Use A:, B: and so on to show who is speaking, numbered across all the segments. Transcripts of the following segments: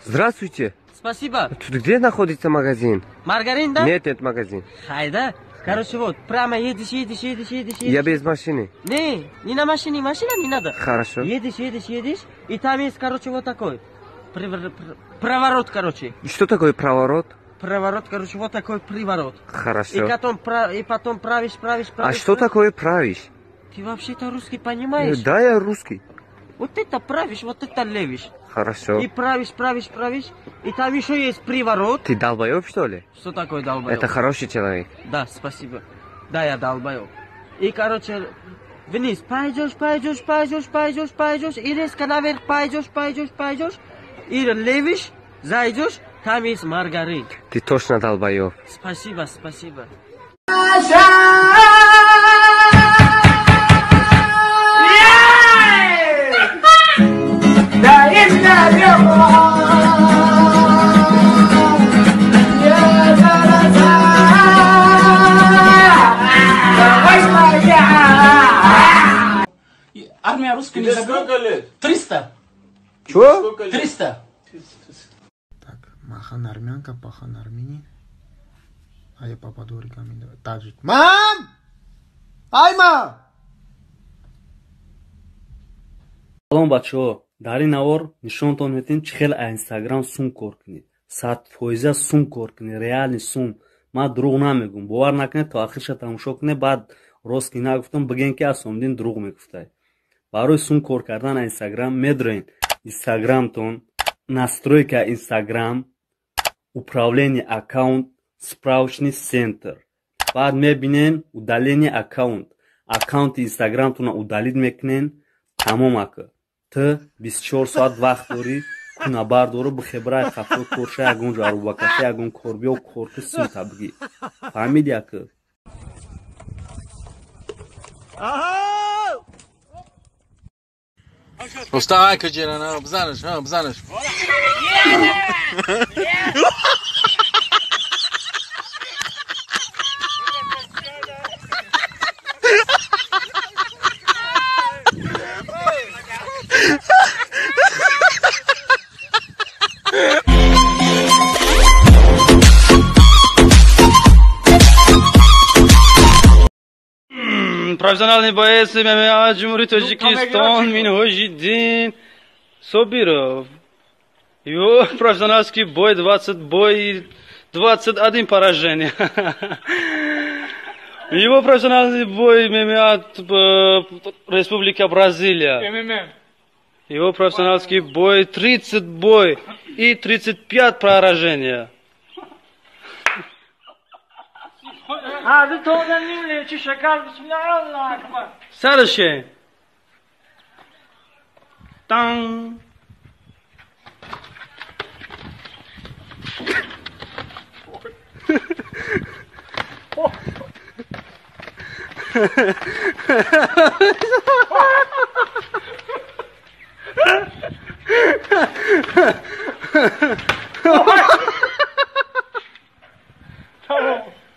A: Здравствуйте.
B: Спасибо.
A: Тут где находится магазин?
B: Маргарин, да?
A: Нет, магазин.
B: Хайда. Короче, вот, прямо едешь.
A: Я без машины.
B: Не на машине, машина не надо.
A: Хорошо.
B: Едешь, и там есть, короче, вот такой. Проворот, короче.
A: Что такое проворот?
B: Проворот, короче, вот такой приворот.
A: Хорошо.
B: И потом правишь.
A: А что такое правишь?
B: Ты вообще-то русский понимаешь?
A: Да, я русский.
B: Вот это правишь, вот это левишь.
A: Хорошо.
B: И правишь. И там еще есть приворот.
A: Ты долбоеб, что ли?
B: Что такое долбоеб?
A: Это хороший человек.
B: Да, спасибо. Да, я долбоеб. И, короче, вниз пойдешь. И резко наверх пойдешь. И левишь, зайдешь, там есть маргарин.
A: Ты точно долбоеб.
B: Спасибо.
C: Армия русская не забыла?
D: Сколько лет?
C: 300.
A: Чего?
C: 300.
E: Так, Махан армянка, Пахан армянин. А я попаду рекомендовать. Таджик. Мам! Айма!
F: салом бачаҳо, дар ин навор нишонтон метем чӣ хел инстаграм сум кор кунед. 100% сум кор кунед, реални сум. Ман дурӯғ намегӯям. бовар накунед, то ахирша тамошо кунед, баъд рост ки нагуфтам бигӯед ки аз омдин дурӯғ мегуфтед. барои сум кор кардан инстаграм медроен инстаграмтон, настройка инстаграм, управление аккаунт, справочный центр. баъд мебинен удаление аккаунт. аккаунти инстаграмтона удалид мекунен, тамом ака. Ты 24 соат вақт дорӣ, куна бардору бихебраи хафо корша ягон ҷарубакаша ягон корбиё корку сум табгӣ. фаҳмиди ака?
D: Вставай, Каджирана, бзанаш.
G: Профессиональный боец ММА Джумхурии Таджикистан Минхожиддин Собиров. Его профессиональский бой 21 поражение. Его профессиональный бой ММА Республика Бразилия. Его профессиональский бой 30 бой и 35 поражения. Следующий. Там.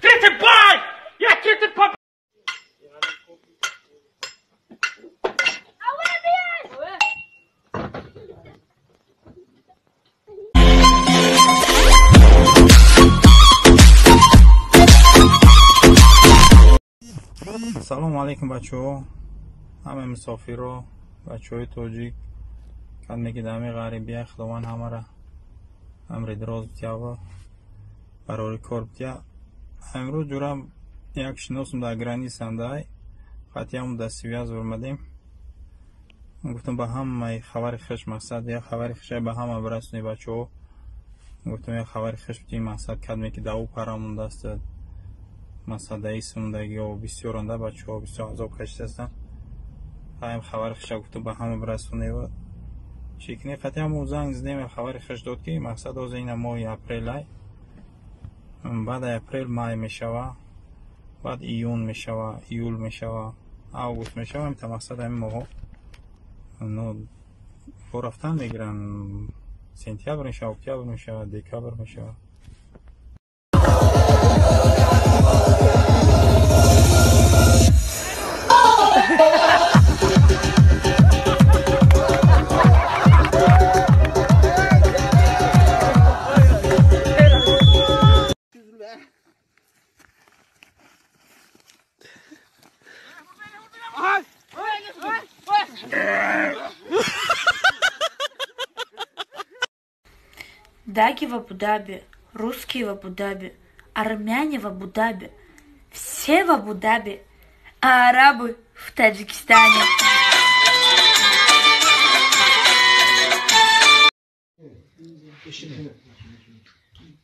C: Третий бой! Я третий бой!
E: Салому алейкум бачаҳо. ҳамаи мусофирро, бачаҳои тоҷик, кадме ки дар ҳамаи ғарибия худованд ҳамаро амри дроз бития ва барори кор бития. امروز جورم یک شناسم در گرانیستم دای خاطی همون در سویاز ورمدیم گفتم با هم خبر خوش مقصد یا خبر خوش به همه برسونی بچه ها گفتم یک خبر خوش بتیم مقصد کدمی که داو پرامون دست مقصد ایسمون دگی و بسیار انده بچه ها بسیار عذاب کشته هستن خواهیم خبر خوش گفتم به همه برسونی و چیکنی خاطی همون زنگ زدیم خبر خوش داد که مقصد از این ماه اپریل های بعد اپریل مای میشوه بعد ایون میشوه ایول میشوه آگوست میشوه همین مقصد همین ماه نو رفتن میگیرن سنتیابر میشوه اکتبر میشوه دکابر میشوه
H: даги в Абу-Даби, русские в Абу-Даби, армяне в Абу-Даби, все в Абу-Даби, а арабы в Таджикистане.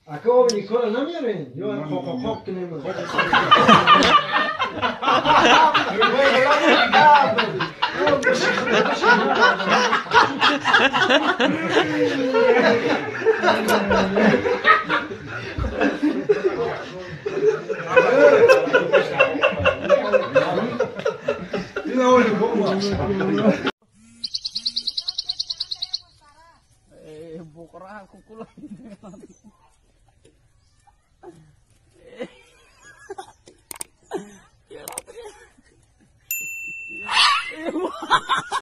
I: Acabo Nicola, não me arrende. Eu ando que nem mano.